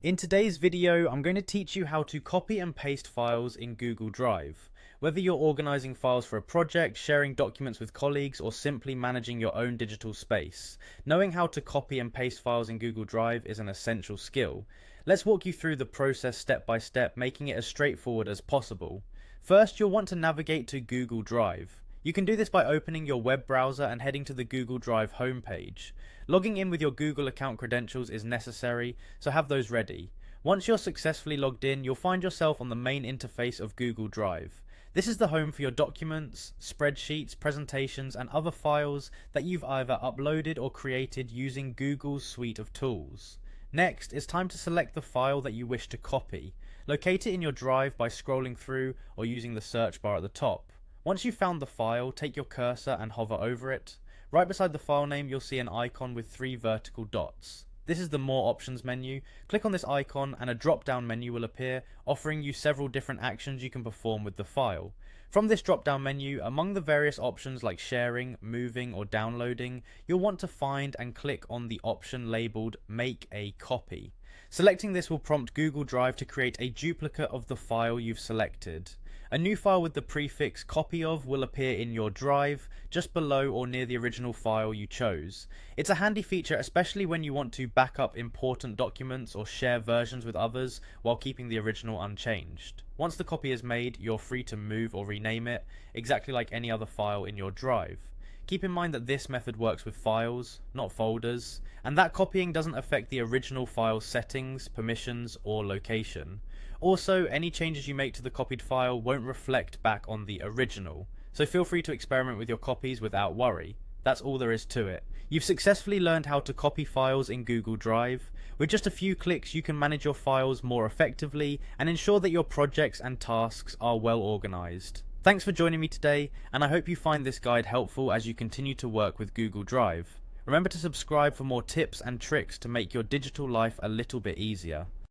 In today's video, I'm going to teach you how to copy and paste files in Google Drive. Whether you're organizing files for a project, sharing documents with colleagues, or simply managing your own digital space, knowing how to copy and paste files in Google Drive is an essential skill. Let's walk you through the process step by step, making it as straightforward as possible. First, you'll want to navigate to Google Drive. You can do this by opening your web browser and heading to the Google Drive homepage. Logging in with your Google account credentials is necessary, so have those ready. Once you're successfully logged in, you'll find yourself on the main interface of Google Drive. This is the home for your documents, spreadsheets, presentations, and other files that you've either uploaded or created using Google's suite of tools. Next, it's time to select the file that you wish to copy. Locate it in your Drive by scrolling through or using the search bar at the top. Once you've found the file, take your cursor and hover over it. Right beside the file name, you'll see an icon with 3 vertical dots. This is the More Options menu. Click on this icon and a drop-down menu will appear, offering you several different actions you can perform with the file. From this drop-down menu, among the various options like sharing, moving, or downloading, you'll want to find and click on the option labeled Make a Copy. Selecting this will prompt Google Drive to create a duplicate of the file you've selected. A new file with the prefix copy of will appear in your Drive, just below or near the original file you chose. It's a handy feature, especially when you want to back up important documents or share versions with others while keeping the original unchanged. Once the copy is made, you're free to move or rename it, exactly like any other file in your Drive. Keep in mind that this method works with files, not folders, and that copying doesn't affect the original file's settings, permissions, or location. Also, any changes you make to the copied file won't reflect back on the original, so feel free to experiment with your copies without worry. That's all there is to it. You've successfully learned how to copy files in Google Drive. With just a few clicks, you can manage your files more effectively and ensure that your projects and tasks are well organized. Thanks for joining me today, and I hope you find this guide helpful as you continue to work with Google Drive. Remember to subscribe for more tips and tricks to make your digital life a little bit easier.